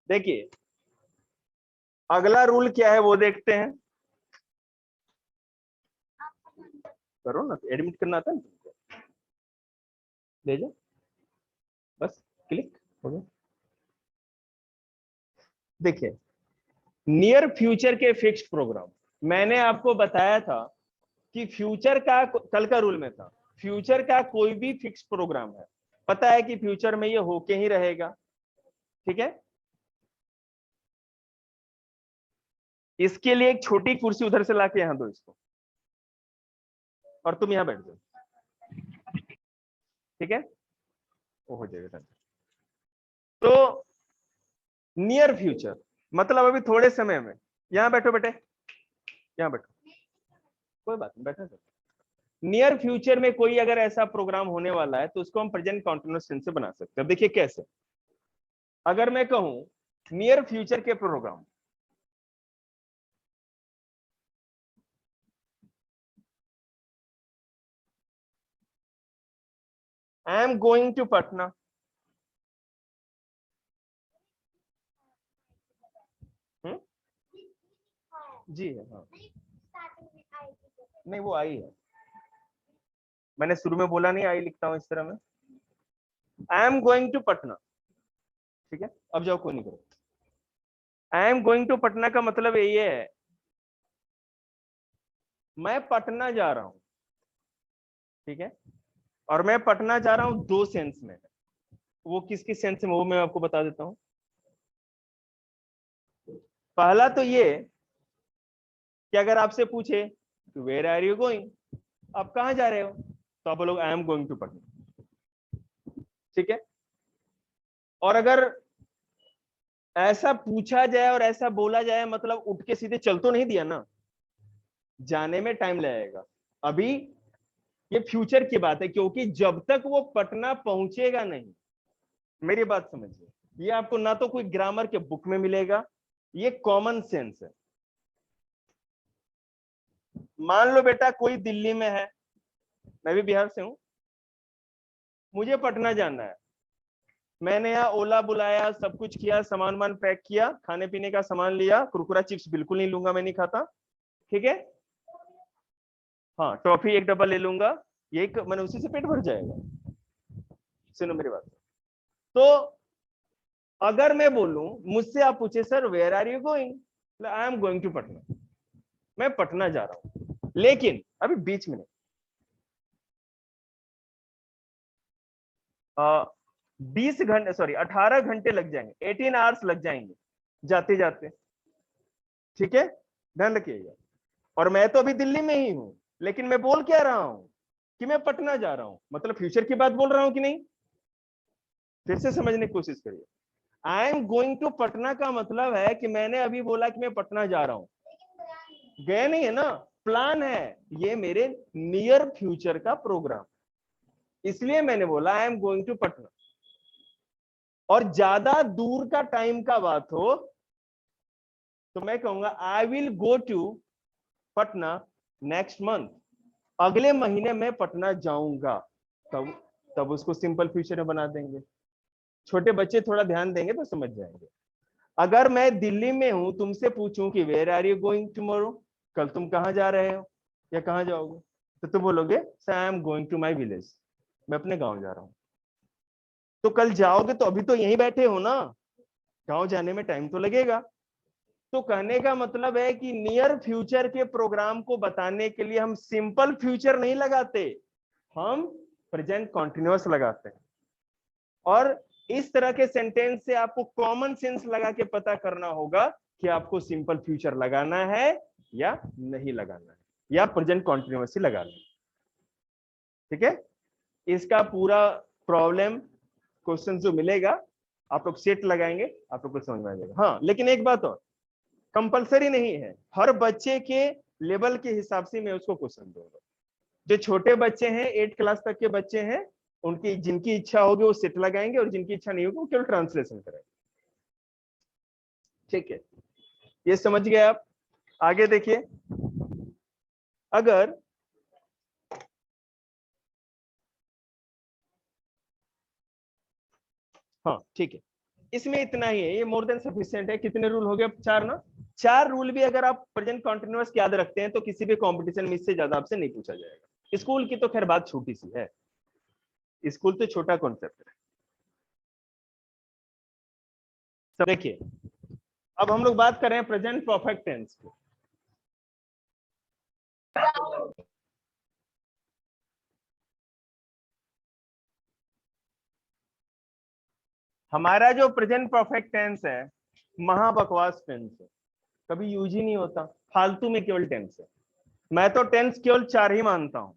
देखिए अगला रूल क्या है वो देखते हैं। करो ना, एडमिट करना आता है ना तुमको, ले जाओ, बस क्लिक हो गया। देखिए नियर फ्यूचर के फिक्स्ड प्रोग्राम, मैंने आपको बताया था कि फ्यूचर का, कल का रूल में था, फ्यूचर का कोई भी फिक्स प्रोग्राम है, पता है कि फ्यूचर में ये होके ही रहेगा, ठीक है। इसके लिए एक छोटी कुर्सी उधर से लाके यहां दो इसको, और तुम यहां बैठ जाओ, ठीक है, वो हो जाएगा। तो नियर फ्यूचर मतलब अभी थोड़े समय में, यहां बैठो बेटे, यहां बैठो, कोई बात नहीं, बैठो। नियर फ्यूचर में कोई अगर ऐसा प्रोग्राम होने वाला है तो उसको हम प्रेजेंट कॉन्टिन्यूअस टेंस से बना सकते हैं। देखिए कैसे, अगर मैं कहूं नियर फ्यूचर के प्रोग्राम, I am going to Patna, जी है, हाँ, नहीं वो आई है, मैंने शुरू में बोला नहीं आई लिखता हूं इस तरह में, I am going to Patna, ठीक है। अब जाओ, कोई नहीं करो, I am going to Patna का मतलब ये है मैं पटना जा रहा हूं, ठीक है। और मैं पटना जा रहा हूं दो सेंस में, वो किस किस सेंस में वो मैं आपको बता देता हूं। पहला तो ये कि अगर आपसे पूछे वेयर आर यू गोइंग, आप कहां जा रहे हो, तो आप बोलोगे I am going to Patna, ठीक है। और अगर ऐसा पूछा जाए और ऐसा बोला जाए, मतलब उठ के सीधे चल तो नहीं दिया ना, जाने में टाइम लगेगा। अभी ये फ्यूचर की बात है, क्योंकि जब तक वो पटना पहुंचेगा नहीं, मेरी बात समझिए, ये आपको ना तो कोई ग्रामर के बुक में मिलेगा, ये कॉमन सेंस है। मान लो बेटा कोई दिल्ली में है, मैं भी बिहार से हूं, मुझे पटना जाना है, मैंने यहाँ ओला बुलाया, सब कुछ किया, सामान वामान पैक किया, खाने पीने का सामान लिया, कुरकुरा चिप्स बिल्कुल नहीं लूंगा, मैं नहीं खाता, ठीक है। हाँ टॉफी एक डब्बा ले लूंगा, यही मैंने, उसी से पेट भर जाएगा। सुनो मेरी बात, तो अगर मैं बोलूं, मुझसे आप पूछे sir where are you going, I am going to Patna, मैं पटना जा रहा हूं, लेकिन अभी बीच में 20 घंटे, सॉरी 18 घंटे लग जाएंगे, 18 आवर्स लग जाएंगे जाते जाते, ठीक है, ध्यान रखिएगा। और मैं तो अभी दिल्ली में ही हूं, लेकिन मैं बोल क्या रहा हूं कि मैं पटना जा रहा हूं, मतलब फ्यूचर की बात बोल रहा हूं कि नहीं, फिर से समझने की कोशिश करिए। I am going to Patna का मतलब है कि मैंने अभी बोला कि मैं पटना जा रहा हूं, गए नहीं है ना, प्लान है, ये मेरे नियर फ्यूचर का प्रोग्राम, इसलिए मैंने बोला I am going to Patna. और ज्यादा दूर का टाइम का बात हो तो मैं कहूंगा I will go to Patna next month, अगले महीने में पटना जाऊंगा, तब तब उसको सिंपल फ्यूचर में बना देंगे। छोटे बच्चे थोड़ा ध्यान देंगे तो समझ जाएंगे। अगर मैं दिल्ली में हूं, तुमसे पूछूं कि where are you going tomorrow, कल तुम कहां जा रहे हो या कहां जाओगे, तो तुम बोलोगे sir I am going to my village, मैं अपने गांव जा रहा हूं। तो कल जाओगे तो अभी तो यहीं बैठे हो ना, गांव जाने में टाइम तो लगेगा। तो कहने का मतलब है कि नियर फ्यूचर के प्रोग्राम को बताने के लिए हम सिंपल फ्यूचर नहीं लगाते, हम प्रेजेंट कॉन्टिन्यूअस लगाते हैं। और इस तरह के सेंटेंस से आपको कॉमन सेंस लगा के पता करना होगा कि आपको सिंपल फ्यूचर लगाना है या नहीं लगाना है, या प्रेजेंट कॉन्टिन्यूअस ही लगाना है, ठीक है। इसका पूरा प्रॉब्लम क्वेश्चन जो मिलेगा, आप लोग सेट लगाएंगे, आप लोग को समझ में आ जाएगा। हाँ लेकिन एक बात और, कंपलसरी नहीं है, हर बच्चे के लेवल के हिसाब से मैं उसको क्वेश्चन दूंगा। जो छोटे बच्चे हैं, 8 क्लास तक के बच्चे हैं, उनकी जिनकी इच्छा होगी वो सेट लगाएंगे, और जिनकी इच्छा नहीं होगी वो केवल ट्रांसलेशन करेंगे, ठीक है। ये समझ गए आप। आगे देखिए, अगर हाँ ठीक है, इसमें इतना ही है, ये मोर देन सफिशिएंट है। कितने रूल हो गए? 4 ना। 4 रूल भी अगर आप प्रेजेंट कंटिन्यूअस याद रखते हैं तो किसी भी कंपटीशन में इससे ज्यादा आपसे नहीं पूछा जाएगा। स्कूल की तो खैर बात छोटी सी है, स्कूल तो छोटा कॉन्सेप्ट है। तो देखिए, अब हम लोग बात कर रहे हैं प्रेजेंट परफेक्ट टेंस की। हमारा जो प्रेजेंट परफेक्ट टेंस है, महाबकवास टेंस है, कभी यूज ही नहीं होता, फालतू में केवल टेंस है। मैं तो टेंस केवल 4 ही मानता हूं,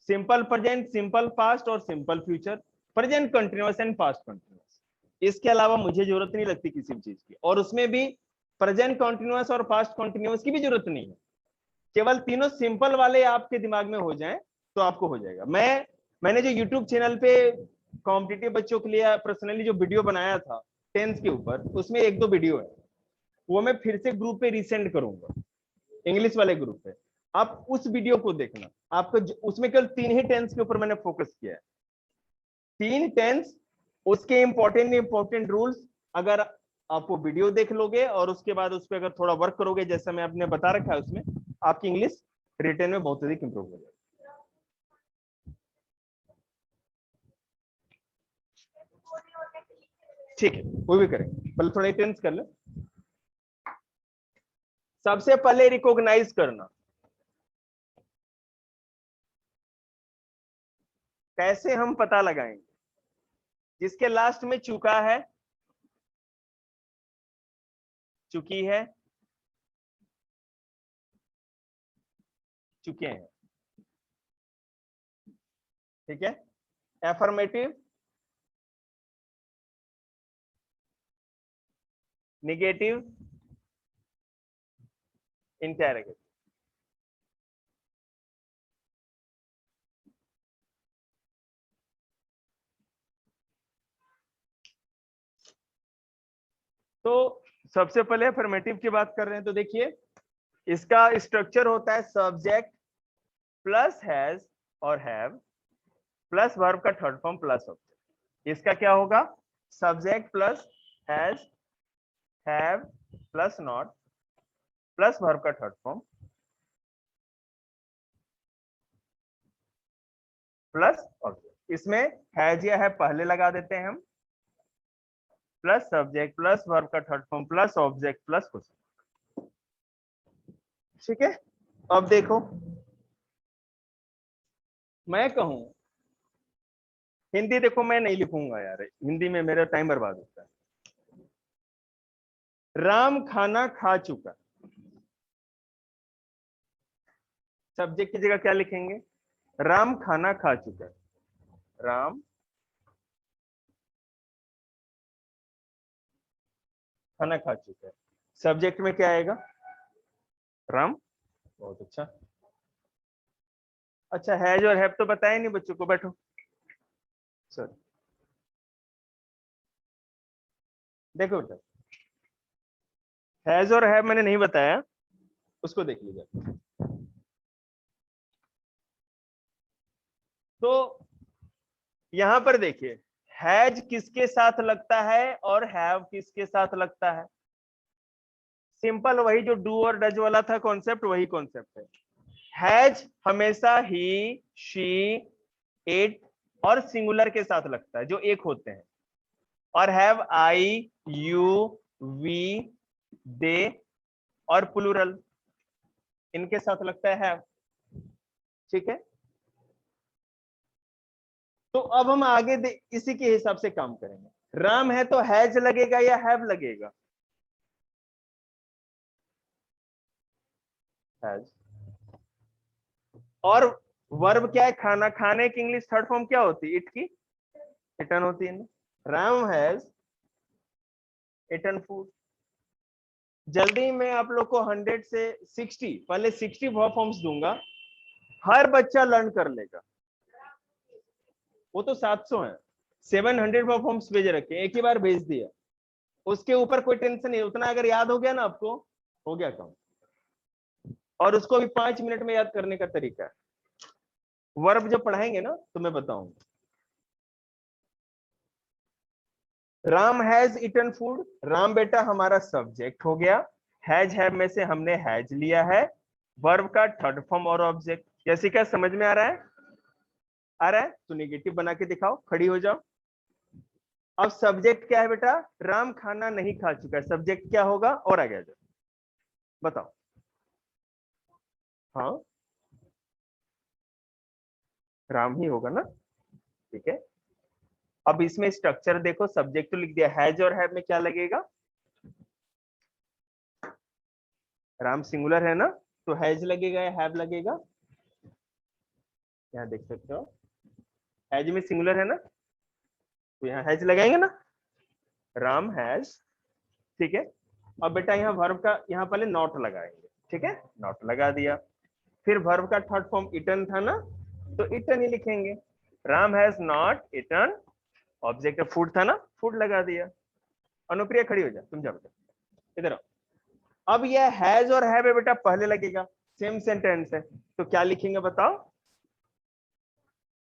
सिंपल प्रेजेंट, सिंपल पास्ट और simple future, present continuous and past continuous. इसके अलावा मुझे जरूरत नहीं लगती किसी भी चीज की, और उसमें भी प्रेजेंट कंटिन्यूअस और पास्ट कंटिन्यूअस की भी जरूरत नहीं है। केवल तीनों सिंपल वाले आपके दिमाग में हो जाएं तो आपको हो जाएगा। मैंने जो यूट्यूब चैनल पे कॉम्पिटिटिव बच्चों के लिए पर्सनली जो वीडियो बनाया था टेंस के ऊपर, उसमें 1-2 वीडियो है, वो मैं फिर से ग्रुप पे रिसेंड करूंगा, इंग्लिश वाले ग्रुप पे। आप उस वीडियो को देखना, आपको उसमें केवल 3 ही टेंस के ऊपर मैंने फोकस किया है। 3 टेंस, उसके इंपॉर्टेंट रूल्स। अगर आप वो वीडियो देख लोगे और उसके बाद उस पर अगर थोड़ा वर्क करोगे जैसा मैं आपने बता रखा है उसमें, आपकी इंग्लिश रिटेन में बहुत अधिक इंप्रूव हो जाएगी। ठीक है, वो भी करेंगे, पहले थोड़ा टेंस कर ले। सबसे पहले रिकॉग्नाइज करना, कैसे हम पता लगाएंगे? जिसके लास्ट में चुका है, चुकी है, चुके हैं, ठीक है। Affirmative, negative, interrogative. तो सबसे पहले अफर्मेटिव की बात कर रहे हैं तो देखिए, इसका स्ट्रक्चर होता है सब्जेक्ट प्लस हैज और हैव प्लस वर्ब का थर्ड फॉर्म प्लस ऑब्जेक्ट। इसका क्या होगा? Subject plus has, have plus not plus verb का थर्ड फॉर्म प्लस ऑब्जेक्ट। इसमें हैज या है पहले लगा देते हैं हम, प्लस सब्जेक्ट प्लस वर्ब का third form plus object plus कुछ, ठीक है। अब देखो, मैं कहूं हिंदी, देखो मैं नहीं लिखूंगा यार, हिंदी में मेरा टाइम बर्बाद होता है। राम खाना खा चुका, सब्जेक्ट की जगह क्या लिखेंगे? राम खाना खा चुका है, राम खाना खा चुका है। सब्जेक्ट में क्या आएगा? राम। बहुत अच्छा। अच्छा, हैज और हैव तो बताया नहीं बच्चों को, बैठो सर। देखो बेटा, हैज और हैव मैंने नहीं बताया, उसको देख लीजिए। तो यहां पर देखिए, हैज किसके साथ लगता है और हैव किसके साथ लगता है? सिंपल, वही जो डू और डज वाला था कॉन्सेप्ट, वही कॉन्सेप्ट है। हैज हमेशा ही, शी, इट और सिंगुलर के साथ लगता है जो एक होते हैं, और हैव आई, यू, वी, दे और प्लूरल, इनके साथ लगता है हैव, ठीक है। तो अब हम आगे इसी के हिसाब से काम करेंगे। राम है तो हैज लगेगा या हैव लगेगा? हैज। और वर्ब क्या है? खाना, खाने की इंग्लिश थर्ड फॉर्म क्या होती है? इट की इटन होती है ना। Ram has eaten food. जल्दी मैं आप लोग को 100 से 60, पहले 60 फॉर्म्स दूंगा, हर बच्चा लर्न कर लेगा। वो तो 700 है, 700 फॉर्म्स भेज रखे, एक ही बार भेज दिया, उसके ऊपर कोई टेंशन नहीं, उतना अगर याद हो गया ना आपको, हो गया काम। और उसको भी 5 मिनट में याद करने का तरीका है। वर्ब जब पढ़ाएंगे ना तो मैं बताऊंगा। Ram has eaten food, Ram बेटा हमारा सब्जेक्ट हो गया, हैज हैव में से हमने हैज लिया है, वर्ब का थर्ड फॉर्म और ऑब्जेक्ट। जैसे क्या समझ में आ रहा है? आ रहा है तो निगेटिव बना के दिखाओ, खड़ी हो जाओ। अब सब्जेक्ट क्या है बेटा? राम खाना नहीं खा चुका है, सब्जेक्ट क्या होगा? और आ गया, बताओ। हाँ, राम ही होगा ना, ठीक है। अब इसमें स्ट्रक्चर देखो, सब्जेक्ट तो लिख दिया, हैज और हैव में क्या लगेगा? राम सिंगुलर है ना, तो हैज लगेगा या हैव लगेगा? यहाँ देख सकते हो, हैज में सिंगुलर है ना, तो यहाँ हैज लगाएंगे ना, राम हैज, ठीक है। अब बेटा यहाँ वर्ब का, यहाँ पहले नॉट लगाएंगे, ठीक है, नॉट लगा दिया। फिर वर्ब का थर्ड फॉर्म इटन था ना, तो इटन ही लिखेंगे। Ram has not eaten, object food था ना, फूड लगा दिया। अनुप्रिया खड़ी हो जा, तुम जा बेटा, इधर आओ। अब यह हैज और हैव है बेटा, पहले लगेगा, सेम सेंटेंस है, तो क्या लिखेंगे बताओ?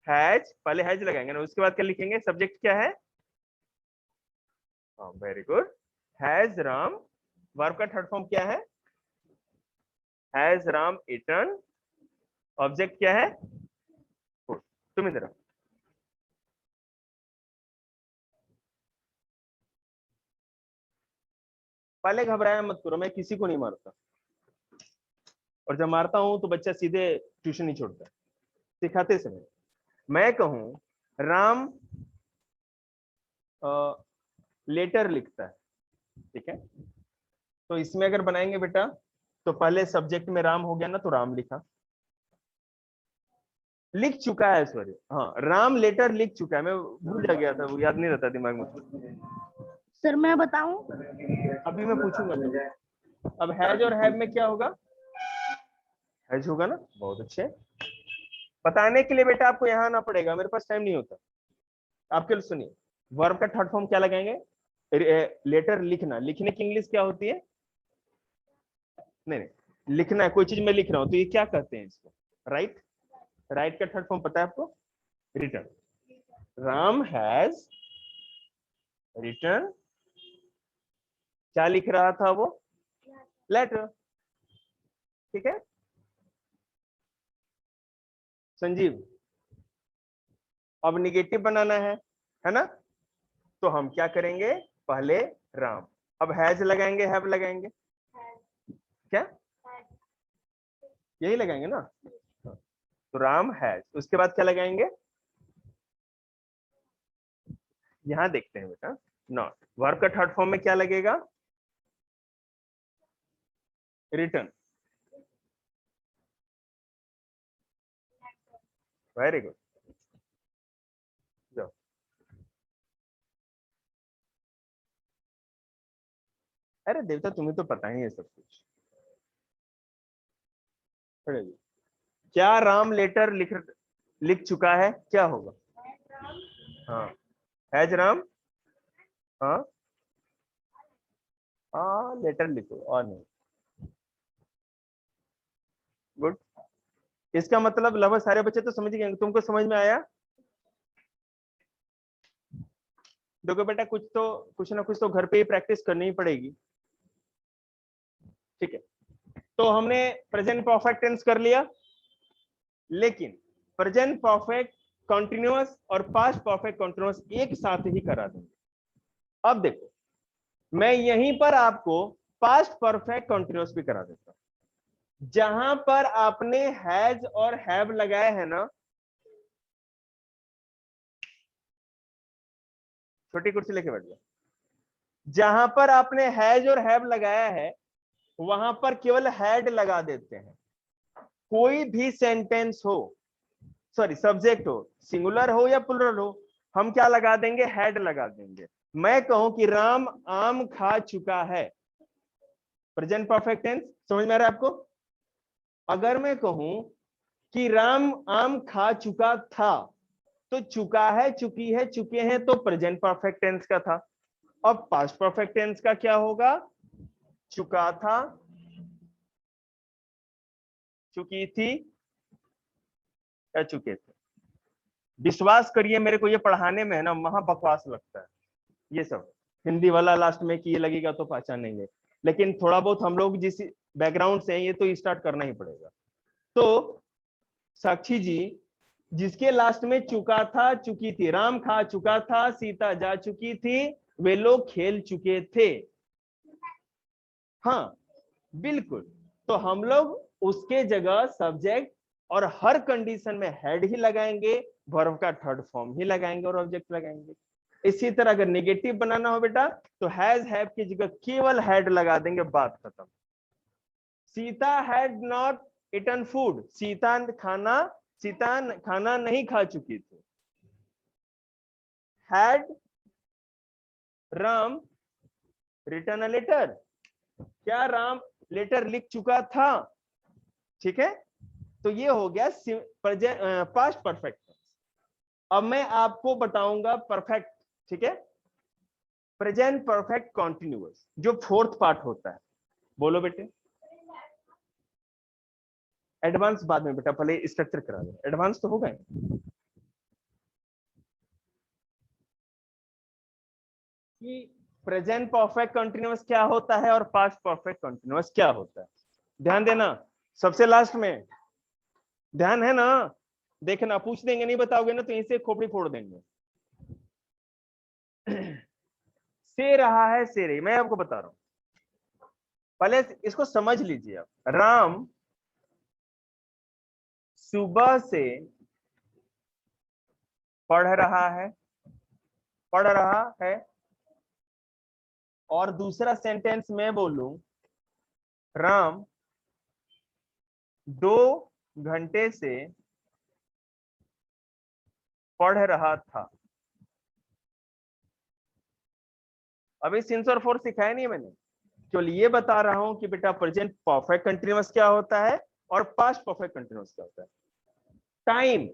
हैज, पहले हैज लगाएंगे ना, उसके बाद क्या लिखेंगे? सब्जेक्ट क्या है? Very good, has Ram. Verb का थर्ड फॉर्म क्या है? हैज राम इटन, ऑब्जेक्ट क्या है? फूड। तुम इधर आओ। पहले घबराया मत करो, मैं किसी को नहीं मारता, और जब मारता हूं तो बच्चा सीधे ट्यूशन नहीं छोड़ता, सिखाते समय। मैं कहूं राम लेटर लिखता है, ठीक है, तो इसमें अगर बनाएंगे बेटा, तो पहले सब्जेक्ट में राम हो गया ना, तो राम लिखा, लिख चुका है, सॉरी, हाँ, राम लेटर लिख चुका है, मैं भूल जा गया था, वो याद नहीं रहता दिमाग में। सर मैं बताऊं? अभी मैं पूछूंगा तो। अब हैज और हैव में क्या होगा? हैज होगा ना, बहुत अच्छे। बताने के लिए बेटा आपको यहाँ आना पड़ेगा, मेरे पास टाइम नहीं होता। आपके लिए सुनिए, वर्ब का थर्ड फॉर्म क्या लगाएंगे? लेटर लिखना, लिखने की इंग्लिश क्या होती है? नहीं नहीं, लिखना है, कोई चीज मैं लिख रहा हूं तो ये क्या कहते हैं इसको? राइट। राइट का थर्ड फॉर्म पता है आपको? रिटर्न। राम हैज रिटर्न, क्या लिख रहा था वो? लेटर, ठीक है। संजीव, अब निगेटिव बनाना है ना, तो हम क्या करेंगे? पहले राम, अब हैज लगाएंगे, हैव लगाएंगे, क्या यही लगाएंगे ना, तो राम हैज, उसके बाद क्या लगाएंगे? यहां देखते हैं बेटा, नॉट। वर्ब का थर्ड फॉर्म में क्या लगेगा? Return, very good. जाओ, अरे देवता तुम्हें तो पता ही है सब कुछ। खड़े हो। क्या राम लेटर लिख चुका है, क्या होगा? हाँ, हैज राम, हाँ हाँ, लेटर लिखो और नहीं। गुड, इसका मतलब लगभग सारे बच्चे तो समझ गए, तुमको समझ में आया? देखो बेटा, कुछ ना कुछ तो घर पे ही प्रैक्टिस करनी ही पड़ेगी, ठीक है। तो हमने प्रेजेंट परफेक्ट टेंस कर लिया, लेकिन प्रेजेंट परफेक्ट कंटिन्यूअस और पास्ट परफेक्ट कंटिन्यूअस एक साथ ही करा देंगे। अब देखो, मैं यहीं पर आपको पास्ट परफेक्ट कंटिन्यूअस भी करा देता हूं। जहां पर आपने हैज और हैव लगाया है ना, छोटी कुर्सी लेके बैठ जाओ, जहां पर आपने हैज और हैव लगाया है, वहां पर केवल हैड लगा देते हैं। कोई भी सेंटेंस हो, सॉरी सब्जेक्ट हो, सिंगुलर हो या प्लुरल हो, हम क्या लगा देंगे? हैड लगा देंगे। मैं कहूं कि राम आम खा चुका है, प्रेजेंट परफेक्ट टेंस, समझ में आ रहा है आपको? अगर मैं कहूं कि राम आम खा चुका था, तो चुका है, चुकी है, चुके हैं, तो प्रेजेंट परफेक्ट टेंस का था। अब पास्ट परफेक्ट टेंस का क्या होगा? चुका था, चुकी थी या चुके थे। विश्वास करिए, मेरे को ये पढ़ाने में है ना, महा बकवास लगता है, ये सब हिंदी वाला लास्ट में कि ये लगेगा तो पहचानेंगे, लेकिन थोड़ा बहुत हम लोग जिस बैकग्राउंड से हैं ये तो स्टार्ट करना ही पड़ेगा। तो साक्षी जी, जिसके लास्ट में चुका था चुकी थी, राम खा चुका था सीता जा चुकी थी, वे लोग खेल चुके थे। हाँ बिल्कुल, तो हम लोग उसके जगह सब्जेक्ट और हर कंडीशन में हेड ही लगाएंगे, वर्ब का थर्ड फॉर्म ही लगाएंगे और ऑब्जेक्ट लगाएंगे। इसी तरह अगर नेगेटिव बनाना हो बेटा तो हैज हैव की जगह केवल हेड लगा देंगे, बात खत्म। Sita had not eaten food, Sita खाना नहीं खा चुकी थी। Had Ram written a letter, क्या राम लेटर लिख चुका था? ठीक है, तो ये हो गया पास्ट परफेक्ट। अब मैं आपको बताऊंगा परफेक्ट, ठीक है, प्रेजेंट परफेक्ट कॉन्टिन्यूअस, जो फोर्थ पार्ट होता है। बोलो बेटे। एडवांस बाद में बेटा, पहले स्ट्रक्चर करा दो, एडवांस तो हो गए। कि प्रेजेंट परफेक्ट कंटिन्यूअस क्या होता है और पास्ट परफेक्ट कंटिन्यूअस क्या होता है, ध्यान देना। सबसे लास्ट में ध्यान है ना, देखना, पूछ देंगे नहीं बताओगे ना तो यहीं से खोपड़ी फोड़ देंगे। से रहा है से रही, मैं आपको बता रहा हूं, पहले इसको समझ लीजिए आप। राम सुबह से पढ़ रहा है, पढ़ रहा है, और दूसरा सेंटेंस मैं बोलूं, राम 2 घंटे से पढ़ रहा था। अभी सिंस और फोर सिखाया नहीं मैंने, केवल ये बता रहा हूं कि बेटा प्रेजेंट परफेक्ट कंटिन्यूअस क्या होता है और पास्ट परफेक्ट कंटिन्यूअस क्या होता है। टाइम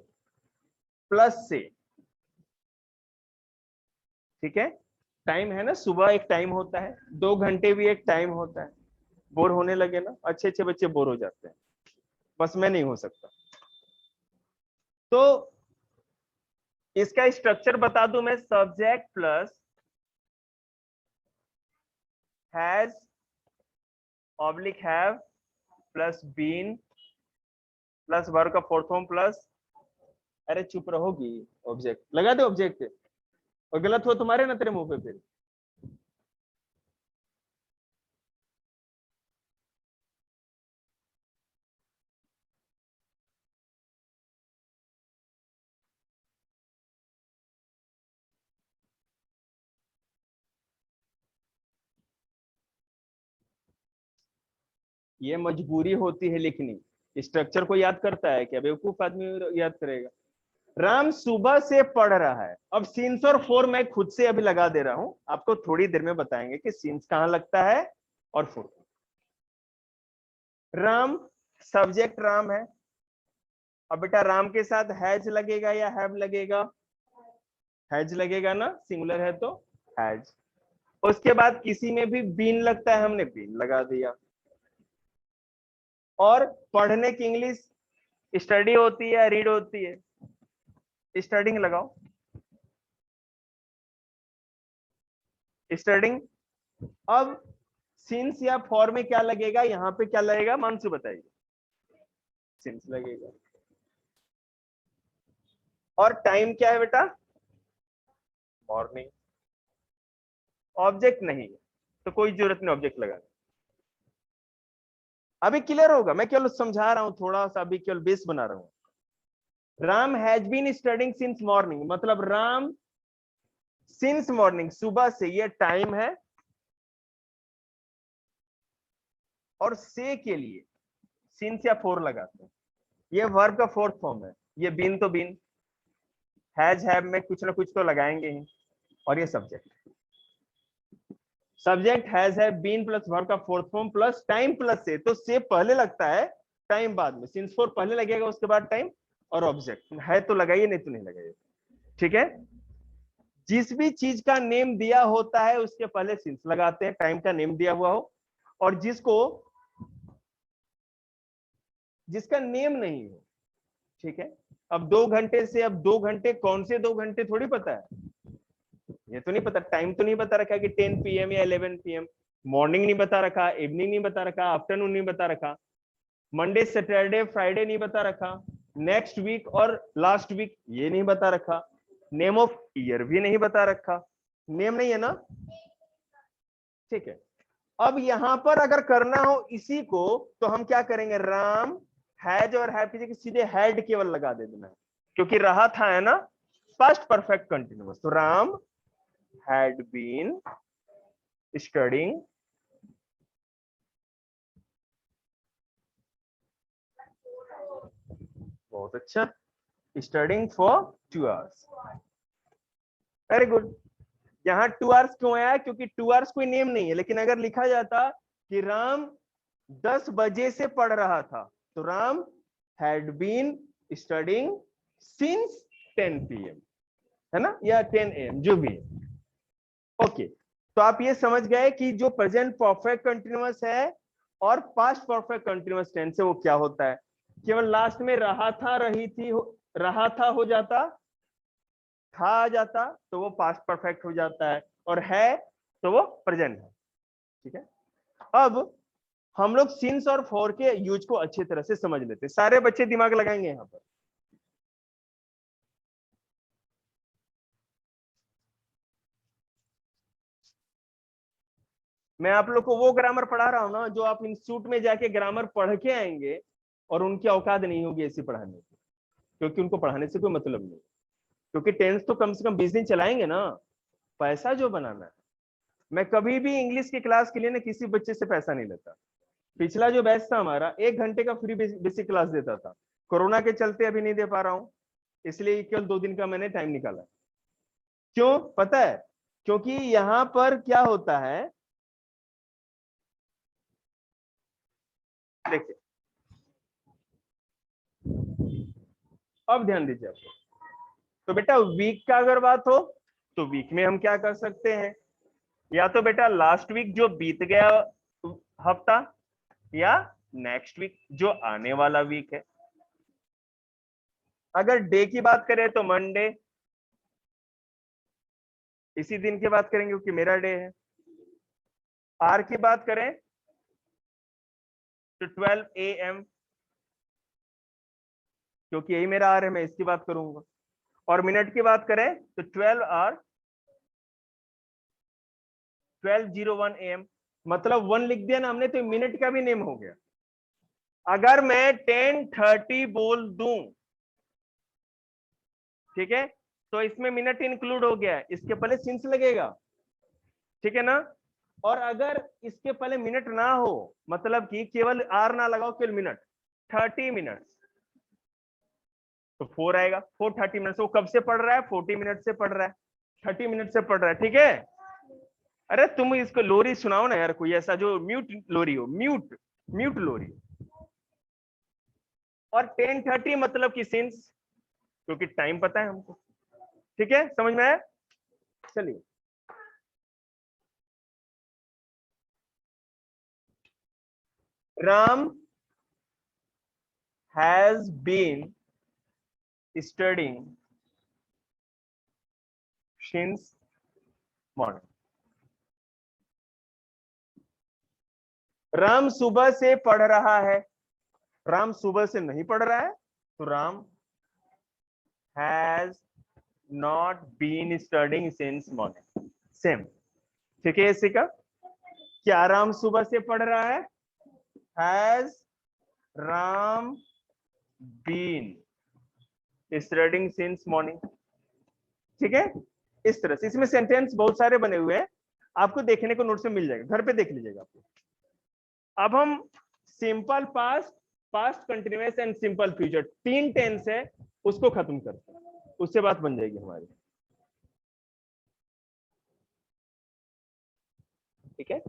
प्लस से, ठीक है, टाइम है ना, सुबह एक टाइम होता है, 2 घंटे भी एक टाइम होता है। बोर होने लगे ना, अच्छे अच्छे बच्चे बोर हो जाते हैं, बस मैं नहीं हो सकता। तो इसका स्ट्रक्चर बता दूं मैं, subject plus has oblique have plus been plus verb का फोर्थ फॉर्म प्लस, अरे चुप रहोगी, ऑब्जेक्ट लगा दे ऑब्जेक्ट, और गलत हो तुम्हारे ना तेरे मुंह पे फिर। ये मजबूरी होती है लिखनी, स्ट्रक्चर को याद करता है क्या? बेवकूफ आदमी याद करेगा। राम सुबह से पढ़ रहा है, अब सीन्स और फोर मैं खुद से अभी लगा दे रहा हूं, आपको थोड़ी देर में बताएंगे कि सीन्स कहां लगता है और फोर। राम सब्जेक्ट राम है, अब बेटा राम के साथ हैज लगेगा या हैव लगेगा? हैज लगेगा ना, सिंगुलर है तो हैज। उसके बाद किसी में भी बीन लगता है, हमने बीन लगा दिया। और पढ़ने की इंग्लिश स्टडी होती है, रीड होती है, स्टडिंग लगाओ, स्टडिंग। अब सिंस या फॉर में क्या लगेगा, यहां पे क्या लगेगा मानसू बताइए? सिंस लगेगा। और टाइम क्या है बेटा? मॉर्निंग। ऑब्जेक्ट नहीं है तो कोई जरूरत नहीं ऑब्जेक्ट लगाने। अभी क्लियर होगा, मैं केवल समझा रहा हूं, थोड़ा सा अभी केवल बेस बना रहा हूं। Ram has been studying since morning, मतलब राम सिंस मॉर्निंग, सुबह से, ये टाइम है। और से के लिए सिंस या फोर लगाते हैं, ये वर्ब का फोर्थ फॉर्म है। ये बीन तो बीन, हैज हैव में कुछ ना कुछ तो लगाएंगे ही। और ये subject, subject has have been plus verb का fourth form plus time plus से, तो से पहले लगता है, टाइम बाद में, सिंस फोर पहले लगेगा उसके बाद टाइम, और ऑब्जेक्ट है तो लगाइए नहीं तो नहीं लगाइए, ठीक है। जिस भी चीज का नेम दिया होता है उसके पहले सिंस लगाते हैं, टाइम का नेम दिया हुआ हो, और जिसका नेम नहीं हो, ठीक है। अब 2 घंटे से, अब 2 घंटे कौन से 2 घंटे थोड़ी पता है, ये तो नहीं पता, टाइम तो नहीं बता रखा कि 10 PM या 11 PM, मॉर्निंग नहीं बता रखा, इवनिंग नहीं बता रखा, आफ्टरनून नहीं बता रखा, मंडे सैटरडे फ्राइडे नहीं बता रखा, नेक्स्ट वीक और लास्ट वीक ये नहीं बता रखा, नेम ऑफ ईयर भी नहीं बता रखा, नेम नहीं है ना, ठीक है। अब यहां पर अगर करना हो इसी को तो हम क्या करेंगे, राम हैज और हैव की जगह सीधे हैड केवल लगा दे देना है, क्योंकि रहा था है ना पास्ट परफेक्ट कंटिन्यूअस, तो राम हैड बीन स्टडिंग बहुत अच्छा, studying for 2 hours, very good. यहाँ 2 hours क्यों आया, क्योंकि 2 hours कोई नेम नहीं है, लेकिन अगर लिखा जाता कि राम 10 बजे से पढ़ रहा था तो Ram had been studying since 10 PM, है ना, या 10 AM जो भी है। ओके, तो आप ये समझ गए कि जो प्रेजेंट परफेक्ट कंटिन्यूअस है और पास्ट परफेक्ट कंटिन्यूअस टेंस है वो क्या होता है, केवल लास्ट में रहा था रही थी रहा था हो जाता, था आ जाता तो वो पास्ट परफेक्ट हो जाता है, और है तो वो प्रेजेंट है, ठीक है। अब हम लोग सिंस और फॉर के यूज को अच्छी तरह से समझ लेते हैं, सारे बच्चे दिमाग लगाएंगे यहां पर। मैं आप लोग को वो ग्रामर पढ़ा रहा हूं ना जो आप इंस्टीट्यूट में जाके ग्रामर पढ़ के आएंगे और उनकी औकात नहीं होगी ऐसी पढ़ाने की, क्योंकि उनको पढ़ाने से कोई मतलब नहीं, क्योंकि टेंस तो कम से कम 20 दिन चलाएंगे ना, पैसा जो बनाना है। मैं कभी भी इंग्लिश की क्लास के लिए ना किसी बच्चे से पैसा नहीं लेता। पिछला जो बैच था हमारा 1 घंटे का फ्री बेसिक क्लास देता था, कोरोना के चलते अभी नहीं दे पा रहा हूं, इसलिए केवल 2 दिन का मैंने टाइम निकाला। क्यों पता है, क्योंकि यहां पर क्या होता है, देखिए अब ध्यान दीजिए आप। तो बेटा वीक का अगर बात हो तो वीक में हम क्या कर सकते हैं, या तो बेटा लास्ट वीक जो बीत गया हफ्ता, या नेक्स्ट वीक जो आने वाला वीक है। अगर डे की बात करें तो मंडे, इसी दिन की बात करेंगे क्योंकि मेरा डे है। आर की बात करें तो 12 AM, क्योंकि यही मेरा आर है, मैं इसकी बात करूंगा। और मिनट की बात करें तो 12 hour 12:01 AM, मतलब 1 लिख दिया ना हमने तो मिनट का भी नेम हो गया। अगर मैं 10:30 बोल दूं, ठीक है, तो इसमें मिनट इंक्लूड हो गया, इसके पहले सिंस लगेगा, ठीक है ना। और अगर इसके पहले मिनट ना हो, मतलब कि केवल आर ना लगाओ, केवल मिनट, 30 मिनट, तो 4 आएगा। 4:30 मिनट, वो कब से पढ़ रहा है, 40 मिनट से पढ़ रहा है, 30 मिनट से पढ़ रहा है, ठीक है। अरे तुम इसको लोरी सुनाओ ना यार, कोई ऐसा जो म्यूट लोरी हो, म्यूट म्यूट लोरी। और 10:30 मतलब कि सिंस, क्योंकि टाइम पता है हमको, ठीक है, समझ में आया। चलिए Ram has been studying since morning. Ram सुबह से पढ़ रहा है, राम सुबह से नहीं पढ़ रहा है तो Ram has not been studying since morning, same, ठीक है। इसी का क्या राम सुबह से पढ़ रहा है, has Ram been studying since morning, ठीक है। इस तरह से इसमें सेंटेंस बहुत सारे बने हुए हैं, आपको देखने को नोट्स में मिल जाएगा, घर पे देख लीजिएगा आपको। अब हम simple past, past continuous and simple future, 3 tense है, उसको खत्म करते हैं, उससे बात बन जाएगी हमारी, ठीक है।